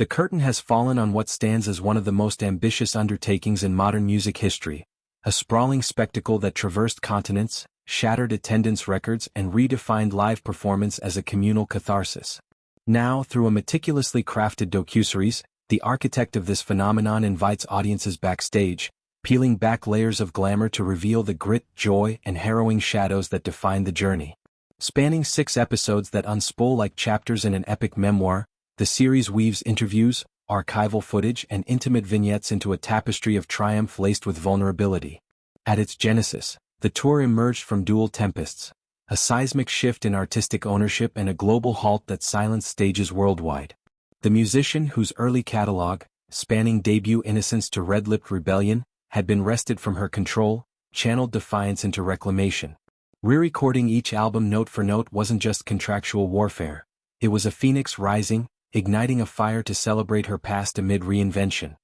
The curtain has fallen on what stands as one of the most ambitious undertakings in modern music history, a sprawling spectacle that traversed continents, shattered attendance records and redefined live performance as a communal catharsis. Now, through a meticulously crafted docuseries, the architect of this phenomenon invites audiences backstage, peeling back layers of glamour to reveal the grit, joy, and harrowing shadows that define the journey. Spanning 6 episodes that unspool like chapters in an epic memoir, the series weaves interviews, archival footage, and intimate vignettes into a tapestry of triumph laced with vulnerability. At its genesis, the tour emerged from dual tempests, a seismic shift in artistic ownership and a global halt that silenced stages worldwide. The musician, whose early catalog, spanning debut innocence to red-lipped rebellion, had been wrested from her control, channeled defiance into reclamation. Re-recording each album note for note wasn't just contractual warfare. It was a phoenix rising, igniting a fire to celebrate her past amid reinvention.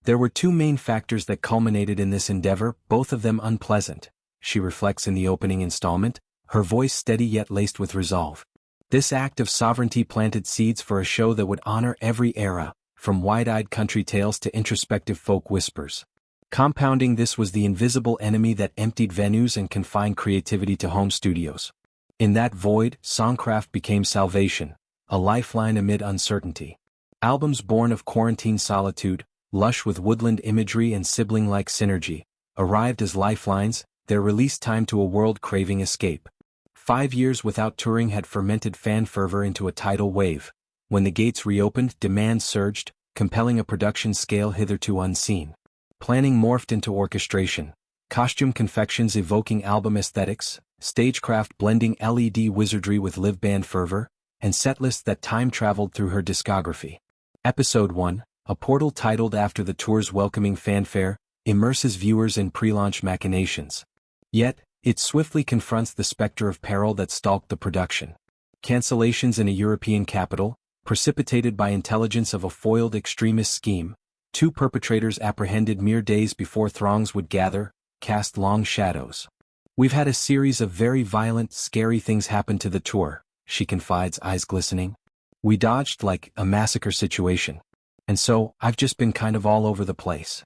There were 2 main factors that culminated in this endeavor, both of them unpleasant, she reflects in the opening installment, her voice steady yet laced with resolve. This act of sovereignty planted seeds for a show that would honor every era, from wide-eyed country tales to introspective folk whispers. Compounding this was the invisible enemy that emptied venues and confined creativity to home studios. In that void, songcraft became salvation, a lifeline amid uncertainty. Albums born of quarantine solitude, lush with woodland imagery and sibling-like synergy, arrived as lifelines, their release time to a world craving escape. 5 years without touring had fermented fan fervor into a tidal wave. When the gates reopened, demand surged, compelling a production scale hitherto unseen. Planning morphed into orchestration, costume confections evoking album aesthetics, stagecraft blending LED wizardry with live band fervor, and setlists that time-traveled through her discography. Episode 1, a portal titled after the tour's welcoming fanfare, immerses viewers in pre-launch machinations. Yet, it swiftly confronts the specter of peril that stalked the production. Cancellations in a European capital, precipitated by intelligence of a foiled extremist scheme, 2 perpetrators apprehended mere days before throngs would gather, cast long shadows. "We've had a series of very violent, scary things happen to the tour," she confides, eyes glistening. "We dodged like a massacre situation. And so, I've just been kind of all over the place."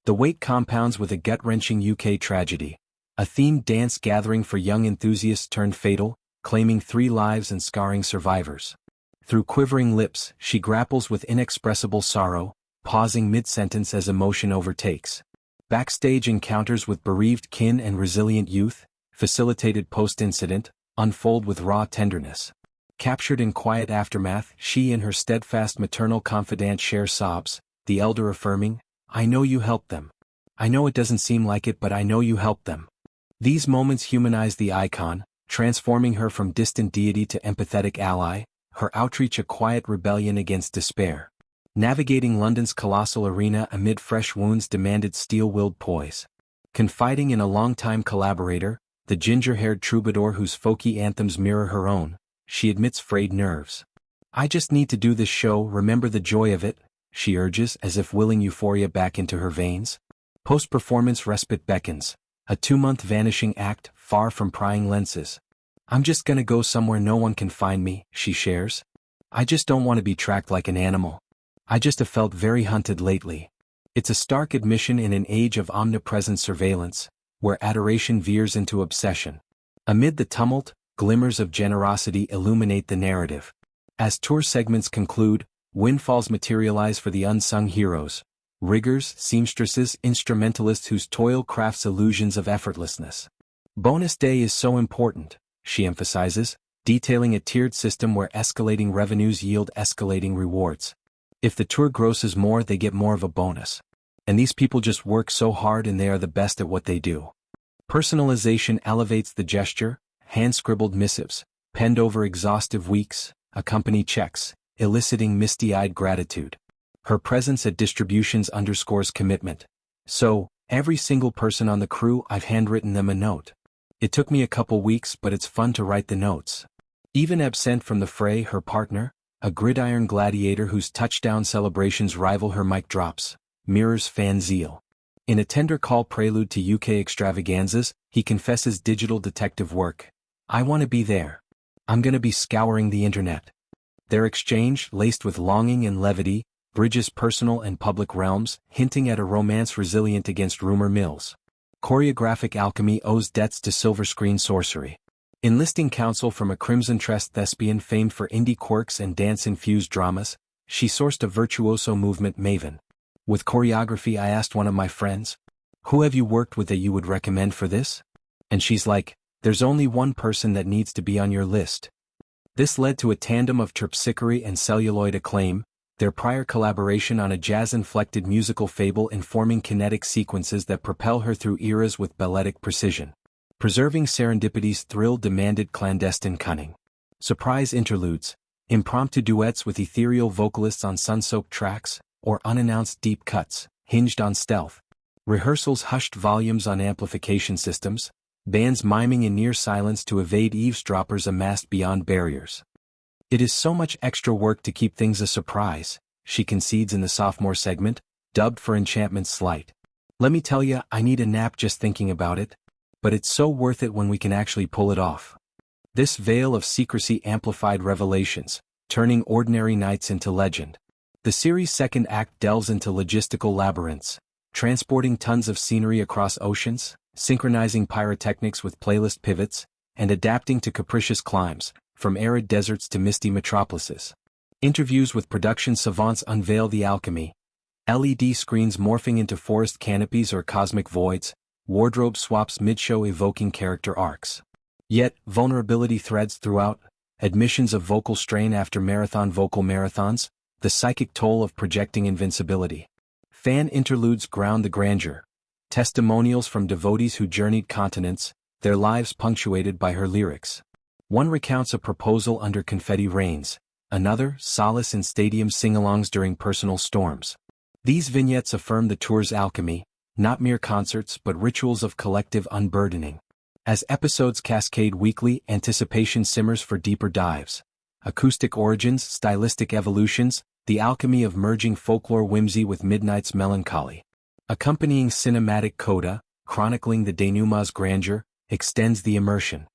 The weight compounds with a gut-wrenching UK tragedy. A themed dance gathering for young enthusiasts turned fatal, claiming 3 lives and scarring survivors. Through quivering lips, she grapples with inexpressible sorrow, pausing mid-sentence as emotion overtakes. Backstage encounters with bereaved kin and resilient youth, facilitated post-incident, unfold with raw tenderness. Captured in quiet aftermath, she and her steadfast maternal confidant share sobs, the elder affirming, "I know you helped them. I know it doesn't seem like it, but I know you helped them." These moments humanize the icon, transforming her from distant deity to empathetic ally, her outreach a quiet rebellion against despair. Navigating London's colossal arena amid fresh wounds demanded steel-willed poise. Confiding in a longtime collaborator, the ginger-haired troubadour whose folky anthems mirror her own, she admits frayed nerves. "I just need to do this show, remember the joy of it," she urges, as if willing euphoria back into her veins. Post-performance respite beckons, a 2-month vanishing act, far from prying lenses. "I'm just gonna go somewhere no one can find me," she shares. "I just don't want to be tracked like an animal. I just have felt very hunted lately." It's a stark admission in an age of omnipresent surveillance, where adoration veers into obsession. Amid the tumult, glimmers of generosity illuminate the narrative. As tour segments conclude, windfalls materialize for the unsung heroes, riggers, seamstresses, instrumentalists whose toil crafts illusions of effortlessness. Bonus day is so important, she emphasizes, detailing a tiered system where escalating revenues yield escalating rewards. If the tour grosses more, they get more of a bonus. And these people just work so hard and they are the best at what they do. Personalization elevates the gesture, hand-scribbled missives, penned over exhaustive weeks, accompany checks, eliciting misty-eyed gratitude. Her presence at distributions underscores commitment. "So, every single person on the crew, I've handwritten them a note. It took me a couple weeks, but it's fun to write the notes." Even absent from the fray, her partner, a gridiron gladiator whose touchdown celebrations rival her mic drops, mirrors fan zeal. In a tender call prelude to UK extravaganzas, he confesses digital detective work. "I want to be there. I'm gonna be scouring the internet." Their exchange, laced with longing and levity, bridges personal and public realms, hinting at a romance resilient against rumor mills. Choreographic alchemy owes debts to silver screen sorcery. Enlisting counsel from a crimson-tressed thespian famed for indie quirks and dance-infused dramas, she sourced a virtuoso movement maven. With choreography, I asked one of my friends, "Who have you worked with that you would recommend for this?" And she's like, "There's only one person that needs to be on your list." This led to a tandem of terpsichore and celluloid acclaim, their prior collaboration on a jazz-inflected musical fable informing kinetic sequences that propel her through eras with balletic precision. Preserving serendipity's thrill demanded clandestine cunning. Surprise interludes, impromptu duets with ethereal vocalists on sun-soaked tracks, or unannounced deep cuts, hinged on stealth. Rehearsals hushed volumes on amplification systems, bands miming in near silence to evade eavesdroppers amassed beyond barriers. "It is so much extra work to keep things a surprise," she concedes in the sophomore segment, dubbed for enchantment's slight. "Let me tell ya, I need a nap just thinking about it. But it's so worth it when we can actually pull it off." This veil of secrecy amplified revelations, turning ordinary nights into legend. The series' second act delves into logistical labyrinths, transporting tons of scenery across oceans, synchronizing pyrotechnics with playlist pivots, and adapting to capricious climes, from arid deserts to misty metropolises. Interviews with production savants unveil the alchemy. LED screens morphing into forest canopies or cosmic voids, wardrobe swaps mid-show evoking character arcs. Yet, vulnerability threads throughout, admissions of vocal strain after marathon vocal marathons, the psychic toll of projecting invincibility. Fan interludes ground the grandeur. Testimonials from devotees who journeyed continents, their lives punctuated by her lyrics. One recounts a proposal under confetti rains, another, solace in stadium sing-alongs during personal storms. These vignettes affirm the tour's alchemy, not mere concerts but rituals of collective unburdening. As episodes cascade weekly, anticipation simmers for deeper dives. Acoustic origins, stylistic evolutions, the alchemy of merging folklore whimsy with midnight's melancholy. Accompanying cinematic coda, chronicling the denouement's grandeur, extends the immersion.